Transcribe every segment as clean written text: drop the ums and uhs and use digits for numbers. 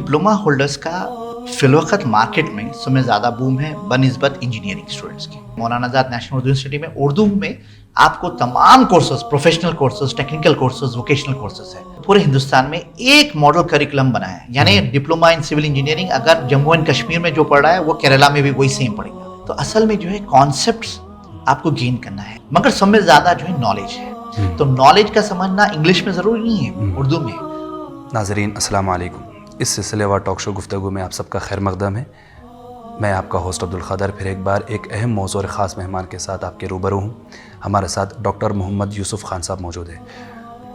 Diploma holders का फिलवक्त market में समय ज़्यादा बूम है बनिस्बत इंजीनियरिंग स्टूडेंट्स की। मौलाना आज़ाद नेशनल उर्दू यूनिवर्सिटी में उर्दू में आपको तमाम courses, professional courses, technical courses, vocational courses है। पूरे हिंदुस्तान में एक मॉडल करिकुलम बना है, यानी डिप्लोमा इन सिविल इंजीनियरिंग अगर जम्मू एंड कश्मीर में जो पढ़ रहा है वो केरला में भी वही सेम पढ़ेगा। तो असल में जो है कॉन्सेप्ट्स आपको गेन करना है, मगर समय ज़्यादा जो है नॉलेज है। तो नॉलेज का समझना इंग्लिश में ज़रूरी नहीं है, उर्दू में। नाज़रीन अस्सलाम वालेकुम। इस सिलसिलेवार टॉक शो गुफ्तगू में आप सबका खैर मकदम है। मैं आपका होस्ट अब्दुल क़ादर फिर एक बार एक अहम मौज़ू और ख़ास मेहमान के साथ आपके रूबरू हूँ। हमारे साथ डॉक्टर मोहम्मद यूसुफ़ खान साहब मौजूद है।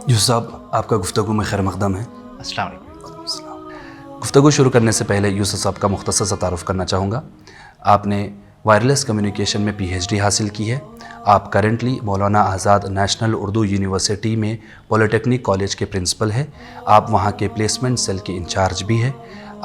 यूसुफ़ साहब, आपका गुफ्तगू में खैर मकदम है। अस्सलाम वालेकुम। गुफ्तगू शुरू करने से पहले यूसुफ़ साहब का मुख्तसर सा तारुफ़ करना चाहूँगा। आपने वायरलेस कम्युनिकेशन में PhD हासिल की है। आप करेंटली मौलाना आज़ाद नेशनल उर्दू यूनिवर्सिटी में पॉलिटेक्निक कॉलेज के प्रिंसिपल हैं। आप वहाँ के प्लेसमेंट सेल के इंचार्ज भी हैं।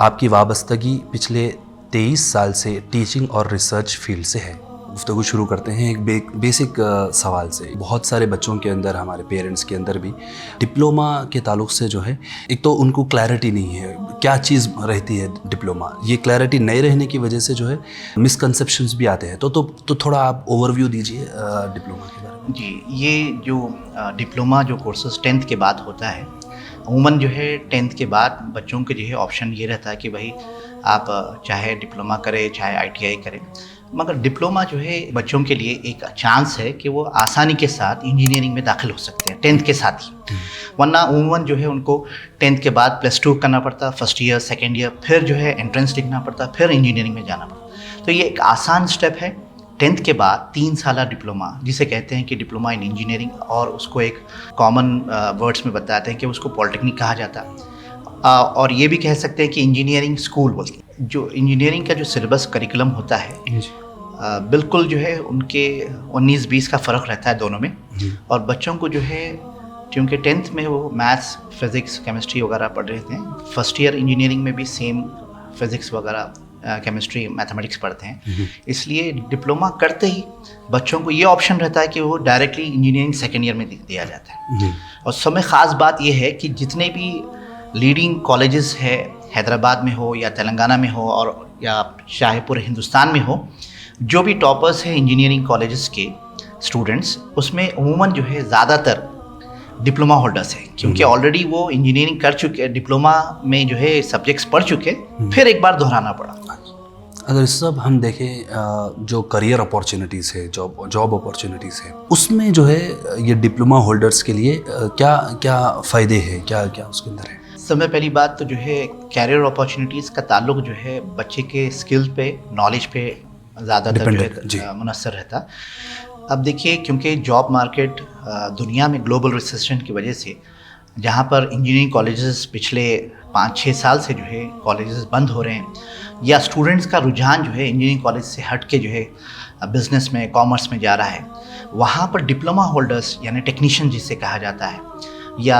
आपकी वाबस्तगी पिछले 23 साल से टीचिंग और रिसर्च फील्ड से है। गुफ्तगू शुरू करते हैं एक बेसिक सवाल से। बहुत सारे बच्चों के अंदर, हमारे पेरेंट्स के अंदर भी डिप्लोमा के ताल्लुक़ से जो है, एक तो उनको क्लैरिटी नहीं है क्या चीज़ रहती है डिप्लोमा। ये क्लैरिटी नहीं रहने की वजह से जो है मिसकंसेप्शंस भी आते हैं। तो थोड़ा आप ओवरव्यू दीजिए डिप्लोमा के बारे में। जी, ये जो डिप्लोमा जो कोर्सेज 10th के बाद होता है, अमूमन जो है 10th के बाद बच्चों के जो है ऑप्शन ये रहता है कि भाई आप चाहे डिप्लोमा करें चाहे ITI करें, मगर डिप्लोमा जो है बच्चों के लिए एक चांस है कि वो आसानी के साथ इंजीनियरिंग में दाखिल हो सकते हैं 10th के साथ ही। वरना अमूमन जो है उनको 10th के बाद +2 करना पड़ता, फर्स्ट ईयर, सेकेंड ईयर, फिर जो है एंट्रेंस लिखना पड़ता, फिर इंजीनियरिंग में जाना पड़ता। तो ये एक आसान स्टेप है। 10th के बाद 3 साल डिप्लोमा, जिसे कहते हैं कि डिप्लोमा इन इंजीनियरिंग, और उसको एक कॉमन वर्ड्स में बताते हैं कि उसको पॉलिटेक्निक कहा जाता है। और ये भी कह सकते हैं कि इंजीनियरिंग स्कूल बोलते हैं। जो इंजीनियरिंग का जो सिलेबस करिकुलम होता है, बिल्कुल जो है उनके 19-20 का फ़र्क रहता है दोनों में। और बच्चों को जो है, क्योंकि 10th में वो मैथ्स, फिज़िक्स, केमिस्ट्री वगैरह पढ़ रहे थे, फर्स्ट ईयर इंजीनियरिंग में भी सेम फिज़िक्स वगैरह, केमिस्ट्री, मैथमेटिक्स पढ़ते हैं। इसलिए डिप्लोमा करते ही बच्चों को ये ऑप्शन रहता है कि वो डायरेक्टली इंजीनियरिंग सेकेंड ईयर में दिया जाता है। और सबसे ख़ास बात ये है कि जितने भी लीडिंग कॉलेजेस है, हैदराबाद में हो या तेलंगाना में हो और या चाहे पूरे हिंदुस्तान में हो, जो भी टॉपर्स हैं इंजीनियरिंग कॉलेजेस के स्टूडेंट्स, उसमें अमूमन जो है ज़्यादातर डिप्लोमा होल्डर्स हैं, क्योंकि ऑलरेडी वो इंजीनियरिंग कर चुके, डिप्लोमा में जो है सब्जेक्ट्स पढ़ चुके, फिर एक बार दोहराना पड़ा। अगर इस सब हम देखें, जो करियर अपॉर्चुनिटीज़ है, जॉब अपॉर्चुनिटीज़ है, उसमें जो है ये डिप्लोमा होल्डर्स के लिए क्या क्या फ़ायदे हैं, क्या क्या उसके अंदर है? सबसे पहली बात तो जो है कैरियर अपॉर्चुनिटीज़ का ताल्लुक जो है बच्चे के स्किल पे, नॉलेज पे ज़्यादातर जो है मुनस्सर रहता। अब देखिए, क्योंकि जॉब मार्केट दुनिया में ग्लोबल रिसेशन की वजह से, जहाँ पर इंजीनियरिंग कॉलेजेस पिछले 5-6 साल से जो है कॉलेजेस बंद हो रहे हैं, या स्टूडेंट्स का रुझान जो है इंजीनियरिंग कॉलेज से हट के जो है बिज़नेस में, कॉमर्स में जा रहा है, वहाँ पर डिप्लोमा होल्डर्स यानी टेक्नीशियन जिसे कहा जाता है, या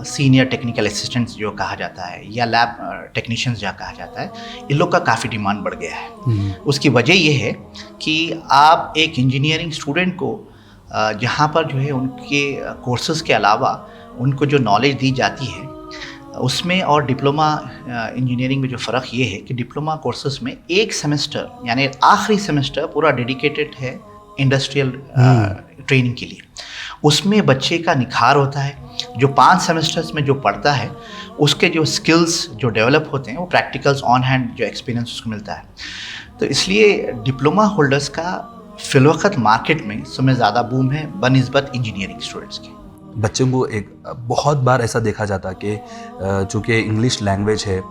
सीनियर टेक्निकल असिस्टेंट्स जो कहा जाता है, या लैब टेक्नीशियंस जो कहा जाता है, इन लोग का काफ़ी डिमांड बढ़ गया है। उसकी वजह ये है कि आप एक इंजीनियरिंग स्टूडेंट को जहाँ पर जो है उनके कोर्सेज के अलावा उनको जो नॉलेज दी जाती है उसमें, और डिप्लोमा इंजीनियरिंग में जो फ़र्क ये है कि डिप्लोमा कोर्सेज में एक सेमेस्टर यानी आखिरी सेमेस्टर पूरा डेडिकेटेड है इंडस्ट्रियल ट्रेनिंग के लिए। उसमें बच्चे का निखार होता है। जो 5 सेमेस्टर्स में जो पढ़ता है, उसके जो स्किल्स जो डेवलप होते हैं, वो प्रैक्टिकल्स ऑन हैंड जो एक्सपीरियंस उसको मिलता है। तो इसलिए डिप्लोमा होल्डर्स का फिलवक्त मार्केट में समय ज़्यादा बूम है बनिस्बत इंजीनियरिंग स्टूडेंट्स के। बच्चों को एक बहुत बार ऐसा देखा जाता कि चूँकि इंग्लिश लैंग्वेज है,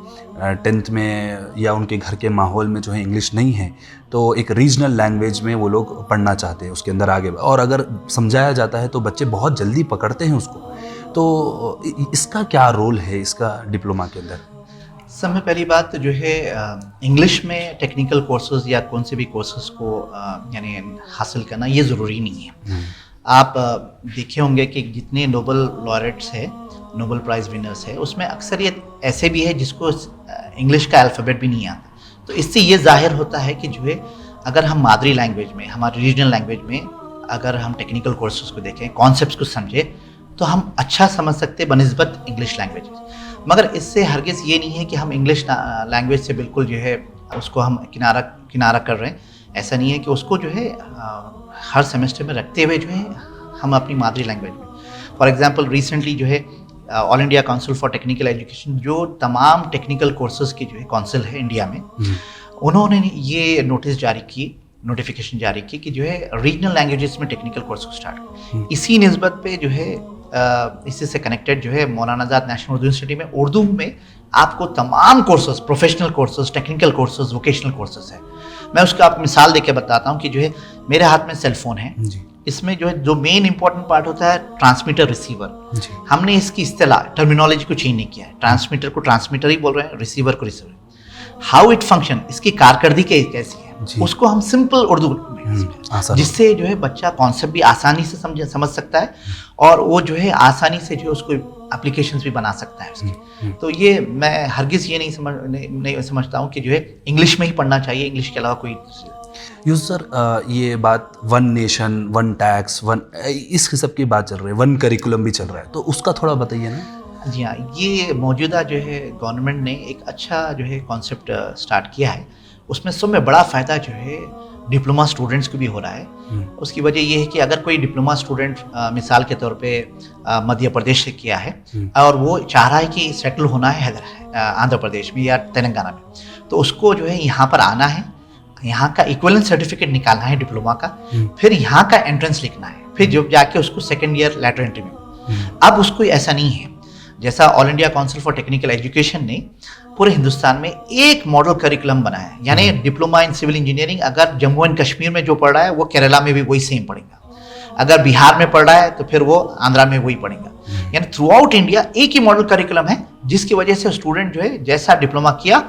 10th में या उनके घर के माहौल में जो है इंग्लिश नहीं है, तो एक रीजनल लैंग्वेज में वो लोग पढ़ना चाहते हैं, उसके अंदर आगे, और अगर समझाया जाता है तो बच्चे बहुत जल्दी पकड़ते हैं उसको। तो इसका क्या रोल है इसका डिप्लोमा के अंदर? सबसे पहली बात तो जो है इंग्लिश में टेक्निकल कोर्सेज या कौन से भी कोर्सेज को यानी हासिल करना ये ज़रूरी नहीं है। आप देखे होंगे कि जितने नोबल लॉरेट्स है, नोबल प्राइज़ विनर्स है, उसमें अक्सर ये ऐसे भी है जिसको इंग्लिश का अल्फ़ाबेट भी नहीं आता। तो इससे ये ज़ाहिर होता है कि जो है अगर हम मादरी लैंग्वेज में, हमारी रीजनल लैंग्वेज में अगर हम टेक्निकल कोर्सेज को देखें, कॉन्सेप्ट्स को समझें, तो हम अच्छा समझ सकते हैं बनिस्बत इंग्लिश लैंग्वेज। मगर इससे हरगिज़ ये नहीं है कि हम इंग्लिश लैंग्वेज से बिल्कुल जो है उसको हम किनारा कर रहे हैं। ऐसा नहीं है कि उसको जो है हर सेमेस्टर में रखते हुए जो है हम अपनी मादरी लैंग्वेज में, फॉर एग्जांपल रिसेंटली जो है all India council for technical education, जो तमाम टेक्निकल कोर्सेज की जो है काउंसिल है इंडिया में, उन्होंने ये नोटिफिकेशन जारी की कि जो है रीजनल लैंग्वेजेस में टेक्निकल कोर्स को स्टार्ट करें। इसी निस्बत पे जो है इसी से कनेक्टेड जो है मौलाना आज़ाद नेशनल उर्दू यूनिवर्सिटी में उर्दू में आपको तमाम courses, professional courses, technical courses, vocational courses है। मैं उसका आप मिसाल देके बताता हूँ कि जो है मेरे हाथ में सेल फोन है, इसमें जो है जो मेन इंपॉर्टेंट पार्ट होता है ट्रांसमीटर रिसीवर। हमने इसकी इस्तेलाह टर्मिनोलॉजी को चेंज नहीं किया है, ट्रांसमीटर को ट्रांसमीटर ही बोल रहे हैं, रिसीवर को रिसीवर। हाउ इट फंक्शन, इसकी कारकर्दगी कैसी है, उसको हम सिंपल उर्दू में, जिससे जो है बच्चा कॉन्सेप्ट भी आसानी से समझ सकता है और वो जो है आसानी से जो है उसको एप्लीकेशंस भी बना सकता है उसकी। तो ये मैं हरगिज़ ये नहीं समझता हूँ कि जो है इंग्लिश में ही पढ़ना चाहिए, इंग्लिश के अलावा कोई। सर ये बात one nation one tax one, इस किस्म की बात चल रही है, वन करिकुलम भी चल रहा है, तो उसका थोड़ा बताइए ना। जी हाँ, ये मौजूदा जो है गवर्नमेंट ने एक अच्छा जो है कॉन्सेप्ट स्टार्ट किया है। उसमें सब में बड़ा फ़ायदा जो है डिप्लोमा स्टूडेंट्स को भी हो रहा है। उसकी वजह ये है कि अगर कोई डिप्लोमा स्टूडेंट मिसाल के तौर पे मध्य प्रदेश से किया है और वो चाह रहा है कि सेटल होना है आंध्र प्रदेश में या तेलंगाना में, तो उसको जो है यहाँ पर आना है, यहाँ का इक्विवेलेंट सर्टिफिकेट निकालना है डिप्लोमा का, फिर यहाँ का एंट्रेंस लिखना है, फिर जब जाके उसको सेकेंड ईयर लैटरल एंट्री में। अब उसको ऐसा नहीं है, जैसा all India council for technical education ने पूरे हिंदुस्तान में एक मॉडल करिकुलम बनाया है, यानी डिप्लोमा इन सिविल इंजीनियरिंग अगर जम्मू एंड कश्मीर में जो पढ़ रहा है वो केरला में भी वही सेम पढ़ेगा, अगर बिहार में पढ़ रहा है तो फिर वो आंध्रा में वही पढ़ेगा। यानी थ्रू आउट इंडिया एक ही मॉडल करिकुलम है, जिसकी वजह से स्टूडेंट जो है जैसा डिप्लोमा किया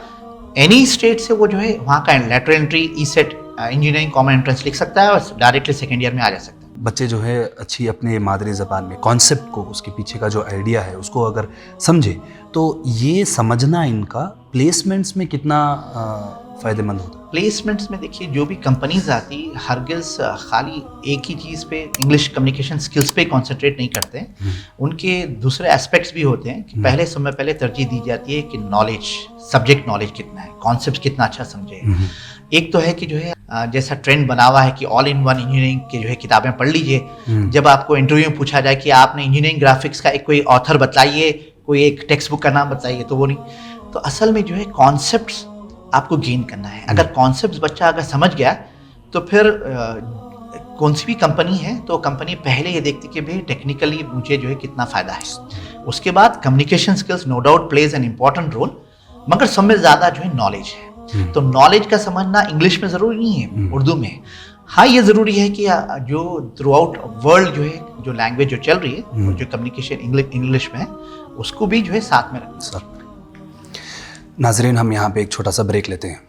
एनी स्टेट से वो जो है वहाँ का lateral entry ECET engineering common entrance लिख सकता है और डायरेक्टली सेकेंड ईयर में आ जा सकता है। बच्चे जो है अच्छी अपने मादरी ज़बान में कॉन्सेप्ट को, उसके पीछे का जो आइडिया है उसको अगर समझे, तो ये समझना इनका प्लेसमेंट्स में कितना फ़ायदेमंद होता है। प्लेसमेंट्स में देखिए, जो भी कंपनीज आती हरगिज़ खाली एक ही चीज़ पे, इंग्लिश कम्युनिकेशन स्किल्स पे कंसंट्रेट नहीं करते हैं, उनके दूसरे एस्पेक्ट्स भी होते हैं कि पहले तरजीह दी जाती है कि नॉलेज, सब्जेक्ट नॉलेज कितना है, कॉन्सेप्ट कितना अच्छा समझे। एक तो है कि जो है जैसा ट्रेंड बना हुआ है कि ऑल इन वन इंजीनियरिंग की जो है किताबें पढ़ लीजिए। जब आपको इंटरव्यू में पूछा जाए कि आपने इंजीनियरिंग ग्राफिक्स का एक कोई ऑथर बताइए, कोई एक टेक्स्ट बुक का नाम बताइए, तो वो नहीं। तो असल में जो है कॉन्सेप्ट्स आपको गेन करना है। अगर कॉन्सेप्ट्स बच्चा अगर समझ गया तो फिर कौन सी भी कंपनी है तो कंपनी पहले ये देखती कि भाई टेक्निकली मुझे जो है कितना फ़ायदा है। उसके बाद communication skills no doubt plays an important role, मगर सब में ज़्यादा जो है नॉलेज है। तो नॉलेज का समझना इंग्लिश में ज़रूरी नहीं है, उर्दू में। हाँ, ये ज़रूरी है कि जो थ्रू आउट वर्ल्ड जो है जो लैंग्वेज जो चल रही है, जो कम्युनिकेशन इंग्लिश में है, उसको भी जो है साथ में रखना। नाज़रीन, हम यहाँ पे एक छोटा सा ब्रेक लेते हैं।